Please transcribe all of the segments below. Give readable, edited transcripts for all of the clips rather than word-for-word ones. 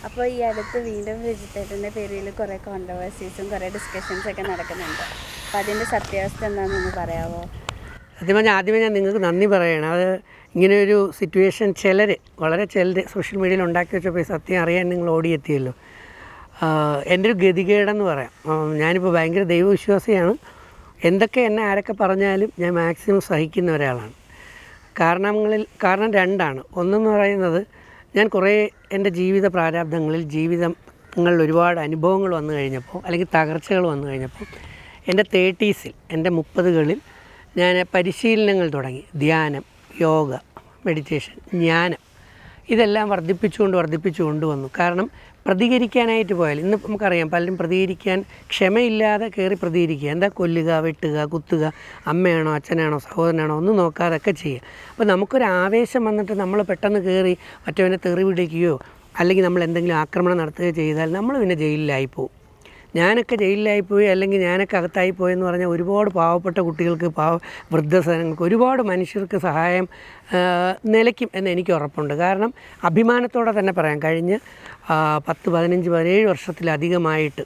അപ്പോൾ ഈ അടുത്ത് വീണ്ടും വെജിറ്റേറിയൻ്റെ പേരിൽ കുറേ കോൺട്രവേഴ്സീസും കുറേ ഡിസ്കഷൻസൊക്കെ നടക്കുന്നുണ്ട്. അപ്പോൾ അതിൻ്റെ സത്യാവസ്ഥ എന്താണെന്നൊന്ന് പറയാമോ? സത്യം പറഞ്ഞാൽ ആദ്യമേ ഞാൻ നിങ്ങൾക്ക് നന്ദി പറയണം. അത് ഇങ്ങനെയൊരു സിറ്റുവേഷൻ വളരെ ചിലർ സോഷ്യൽ മീഡിയയിൽ ഉണ്ടാക്കി വെച്ചപ്പോൾ ഈ സത്യം അറിയാൻ നിങ്ങൾ ഓടിയെത്തിയല്ലോ. എൻ്റെ ഒരു ഗതികേടെന്ന് പറയാം. ഞാനിപ്പോൾ ഭയങ്കര ദൈവവിശ്വാസിയാണ്. എന്തൊക്കെ എന്നെ ആരൊക്കെ പറഞ്ഞാലും ഞാൻ മാക്സിമം സഹിക്കുന്ന ഒരാളാണ്. കാരണം രണ്ടാണ്. ഒന്നെന്ന് പറയുന്നത്, ഞാൻ കുറേ എൻ്റെ ജീവിത പ്രാരാബ്ദങ്ങളിൽ ജീവിതങ്ങളിൽ ഒരുപാട് അനുഭവങ്ങൾ വന്നു കഴിഞ്ഞപ്പോൾ, അല്ലെങ്കിൽ തകർച്ചകൾ വന്നു കഴിഞ്ഞപ്പോൾ, എൻ്റെ 30s എൻ്റെ 30കളിൽ ഞാൻ പരിശീലനങ്ങൾ തുടങ്ങി. ധ്യാനം, യോഗ, മെഡിറ്റേഷൻ, ജ്ഞാനം, ഇതെല്ലാം വർദ്ധിപ്പിച്ചുകൊണ്ട് വന്നു. കാരണം പ്രതികരിക്കാനായിട്ട് പോയാൽ ഇന്ന് നമുക്കറിയാം, പലരും പ്രതികരിക്കാൻ ക്ഷമയില്ലാതെ കയറി പ്രതികരിക്കുക. എന്താ കൊല്ലുക, വെട്ടുക, കുത്തുക, അമ്മയാണോ അച്ഛനാണോ സഹോദരനാണോ ഒന്നും നോക്കാതൊക്കെ ചെയ്യുക. അപ്പോൾ നമുക്കൊരു ആവേശം വന്നിട്ട് നമ്മൾ പെട്ടെന്ന് കയറി മറ്റവനെ തെറി പിടിക്കുകയോ അല്ലെങ്കിൽ നമ്മൾ എന്തെങ്കിലും ആക്രമണം നടത്തുകയോ ചെയ്താൽ നമ്മൾ പിന്നെ ജയിലിലായിപ്പോവും. ഞാനൊക്കെ ജയിലിലായിപ്പോയി, അല്ലെങ്കിൽ ഞാനൊക്കെ അകത്തായിപ്പോയെന്ന് പറഞ്ഞാൽ ഒരുപാട് പാവപ്പെട്ട കുട്ടികൾക്ക്, വൃദ്ധസദനങ്ങൾക്ക്, ഒരുപാട് മനുഷ്യർക്ക് സഹായം നിലയ്ക്കും എന്ന് എനിക്ക് ഉറപ്പുണ്ട്. കാരണം അഭിമാനത്തോടെ തന്നെ പറയാം, കഴിഞ്ഞ 10, 15, 17 വർഷത്തിലധികമായിട്ട്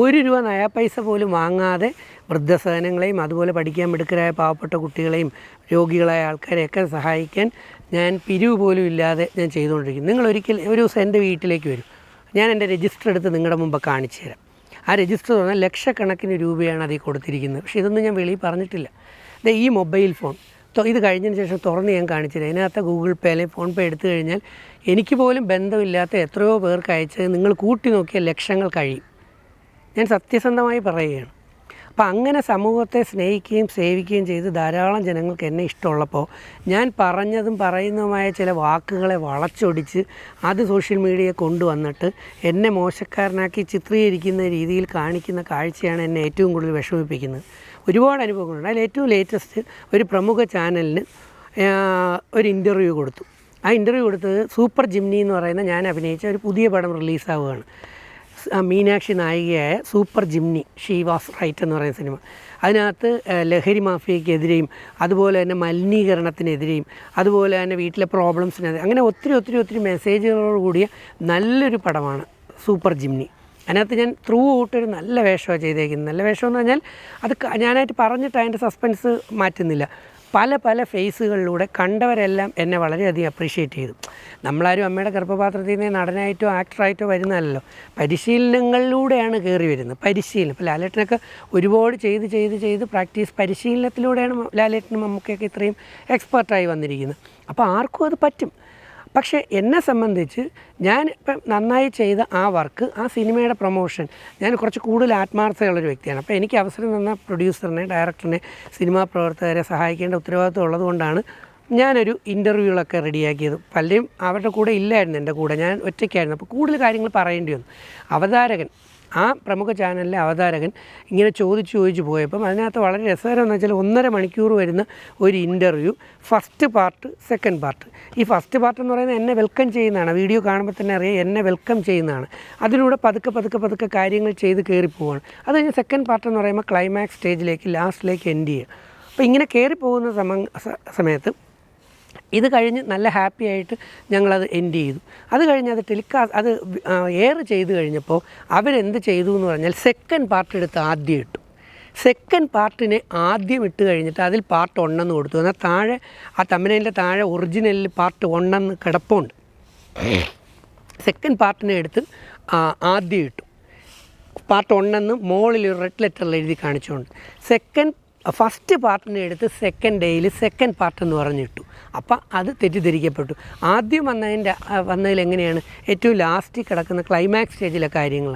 1 രൂപ നയാ പൈസ പോലും വാങ്ങാതെ വൃദ്ധസദനങ്ങളെയും അതുപോലെ പഠിക്കാൻ മിടുക്കരായ പാവപ്പെട്ട കുട്ടികളെയും രോഗികളായ ആൾക്കാരെയൊക്കെ സഹായിക്കാൻ ഞാൻ പിരിവ് പോലും ഇല്ലാതെ ഞാൻ ചെയ്തുകൊണ്ടിരിക്കുന്നു. നിങ്ങൾ ഒരു ദിവസം എൻ്റെ വീട്ടിലേക്ക് വരും, ഞാൻ എൻ്റെ രജിസ്റ്റർ എടുത്ത് നിങ്ങളുടെ മുമ്പ് കാണിച്ചു തരാം. ആ രജിസ്റ്റർ പറഞ്ഞാൽ ലക്ഷക്കണക്കിന് രൂപയാണ് അതിൽ കൊടുത്തിരിക്കുന്നത്. പക്ഷേ ഇതൊന്നും ഞാൻ വെളിയിൽ പറഞ്ഞിട്ടില്ല. ഈ മൊബൈൽ ഫോൺ ഇത് കഴിഞ്ഞതിന് ശേഷം തുറന്ന് ഞാൻ കാണിച്ചു തരാം. ഇതിനകത്ത് ഗൂഗിൾ പേ അല്ലെങ്കിൽ ഫോൺ പേ എടുത്തു കഴിഞ്ഞാൽ എനിക്ക് പോലും ബന്ധമില്ലാത്ത എത്രയോ പേർക്ക് അയച്ചത് നിങ്ങൾ കൂട്ടി നോക്കിയാൽ ലക്ഷങ്ങൾ കഴിയും. ഞാൻ സത്യസന്ധമായി പറയുകയാണ്. അപ്പോൾ അങ്ങനെ സമൂഹത്തെ സ്നേഹിക്കുകയും സേവിക്കുകയും ചെയ്ത് ധാരാളം ജനങ്ങൾക്ക് എന്നെ ഇഷ്ടമുള്ളപ്പോൾ ഞാൻ പറഞ്ഞതും പറയുന്നതുമായ ചില വാക്കുകളെ വളച്ചൊടിച്ച് അത് സോഷ്യൽ മീഡിയയെ കൊണ്ടുവന്നിട്ട് എന്നെ മോശക്കാരനാക്കി ചിത്രീകരിക്കുന്ന രീതിയിൽ കാണിക്കുന്ന കാഴ്ചയാണ് എന്നെ ഏറ്റവും കൂടുതൽ വിഷമിപ്പിക്കുന്നത്. ഒരുപാട് അനുഭവങ്ങളുണ്ട്. അതിൽ ഏറ്റവും ലേറ്റസ്റ്റ് ഒരു പ്രമുഖ ചാനലിന് ഒരു ഇൻ്റർവ്യൂ കൊടുത്തു. ആ ഇൻ്റർവ്യൂ കൊടുത്തത് സൂപ്പർ ജിംനി എന്ന് പറയുന്ന ഞാൻ അഭിനയിച്ച ഒരു പുതിയ പടം റിലീസാവുകയാണ്. മീനാക്ഷി നായികയായ super Jimni, she was right എന്ന് പറയുന്ന സിനിമ. അതിനകത്ത് ലഹരി മാഫിയയ്ക്കെതിരെയും അതുപോലെ തന്നെ മലിനീകരണത്തിനെതിരെയും അതുപോലെ തന്നെ വീട്ടിലെ പ്രോബ്ലംസിനെതിരെ അങ്ങനെ ഒത്തിരി മെസ്സേജുകളോട് കൂടിയ നല്ലൊരു പടമാണ് സൂപ്പർ ജിംനി. അതിനകത്ത് ഞാൻ ത്രൂ ഔട്ടൊരു നല്ല വേഷമാണ് ചെയ്തേക്കുന്നത്. നല്ല വേഷമെന്ന് പറഞ്ഞാൽ അത് ഞാനായിട്ട് പറഞ്ഞിട്ട് അതിൻ്റെ സസ്പെൻസ് മാറ്റുന്നില്ല. പല ഫേസുകളിലൂടെ കണ്ടവരെല്ലാം എന്നെ വളരെയധികം അപ്രീഷിയേറ്റ് ചെയ്തു. നമ്മളാരും അമ്മയുടെ ഗർഭപാത്രത്തിൽ നിന്ന് നടനായിട്ടോ ആക്ടറായിട്ടോ വരുന്നതല്ലോ, പരിശീലനങ്ങളിലൂടെയാണ് കയറി വരുന്നത്. ഇപ്പോൾ ലാലേട്ടനൊക്കെ ഒരുപാട് ചെയ്ത് പ്രാക്ടീസ് പരിശീലനത്തിലൂടെയാണ് ലാലേട്ടനും മമ്മൂക്കയൊക്കെ ഇത്രയും എക്സ്പേർട്ടായി വന്നിരിക്കുന്നത്. അപ്പോൾ ആർക്കും അത് പറ്റും. പക്ഷേ എന്നെ സംബന്ധിച്ച് ഞാൻ ഇപ്പം നന്നായി ചെയ്ത ആ വർക്ക്, ആ സിനിമയുടെ പ്രൊമോഷൻ, ഞാൻ കുറച്ച് കൂടുതൽ ആത്മാർത്ഥതയുള്ളൊരു വ്യക്തിയാണ്. അപ്പോൾ എനിക്ക് അവസരം തന്ന പ്രൊഡ്യൂസറിനെ, ഡയറക്ടറിനെ, സിനിമാ പ്രവർത്തകരെ സഹായിക്കേണ്ട ഉത്തരവാദിത്വം ഉള്ളതുകൊണ്ടാണ് ഞാനൊരു ഇൻ്റർവ്യൂകളൊക്കെ റെഡിയാക്കിയത്. പലരും അവരുടെ കൂടെ ഇല്ലായിരുന്നു, എൻ്റെ കൂടെ ഞാൻ ഒറ്റയ്ക്കായിരുന്നു. അപ്പോൾ കൂടുതൽ കാര്യങ്ങൾ പറയേണ്ടി വന്നു. അവതാരകൻ, ആ പ്രമുഖ ചാനലിലെ അവതാരകൻ ഇങ്ങനെ ചോദിച്ചു പോയപ്പം അതിനകത്ത് വളരെ രസകരമെന്ന് വെച്ചാൽ 1.5 മണിക്കൂർ വരുന്ന ഒരു interview, first part, second part. ഈ ഫസ്റ്റ് പാർട്ട് എന്ന് പറയുന്നത് എന്നെ വെൽക്കം ചെയ്യുന്നതാണ്. വീഡിയോ കാണുമ്പോൾ തന്നെ അറിയാം എന്നെ വെൽക്കം ചെയ്യുന്നതാണ്. അതിലൂടെ പതുക്കെ കാര്യങ്ങൾ ചെയ്ത് കയറിപ്പോവാണ്. അത് കഴിഞ്ഞ് സെക്കൻഡ് പാർട്ട് എന്ന് പറയുമ്പോൾ ക്ലൈമാക്സ് സ്റ്റേജിലേക്ക്, ലാസ്റ്റിലേക്ക് എൻഡ് ചെയ്യുക. അപ്പോൾ ഇങ്ങനെ കയറിപ്പോകുന്ന സമയത്ത് ഇത് കഴിഞ്ഞ് നല്ല ഹാപ്പി ആയിട്ട് ഞങ്ങളത് എൻഡ് ചെയ്തു. അത് കഴിഞ്ഞ് അത് അത് എയർ ചെയ്ത് കഴിഞ്ഞപ്പോൾ അവരെന്ത് ചെയ്തു എന്ന് പറഞ്ഞാൽ സെക്കൻഡ് പാർട്ട് എടുത്ത് ആദ്യം ഇട്ടു. സെക്കൻഡ് പാർട്ടിനെ ആദ്യം ഇട്ട് കഴിഞ്ഞിട്ട് അതിൽ പാർട്ട് 1 എന്ന് കൊടുത്തു. എന്നാൽ താഴെ ആ തമ്പനയിലെ താഴെ ഒറിജിനലിൽ പാർട്ട് 1 എന്ന് കിടപ്പുണ്ട്. സെക്കൻഡ് പാർട്ടിനെ എടുത്ത് ആദ്യം ഇട്ടു. പാർട്ട് 1 എന്ന് മുകളിൽ ഒരു റെഡ് ലെറ്ററിൽ എഴുതി കാണിച്ചുകൊണ്ട് ഫസ്റ്റ് പാർട്ടിനെ എടുത്ത് സെക്കൻഡ് ഡേയിൽ സെക്കൻഡ് പാർട്ട് എന്ന് പറഞ്ഞിട്ടു. അപ്പം അത് തെറ്റിദ്ധരിക്കപ്പെട്ടു. ആദ്യം വന്നതിൽ എങ്ങനെയാണ് ഏറ്റവും ലാസ്റ്റിൽ കിടക്കുന്ന ക്ലൈമാക്സ് സ്റ്റേജിലെ കാര്യങ്ങളാണ്.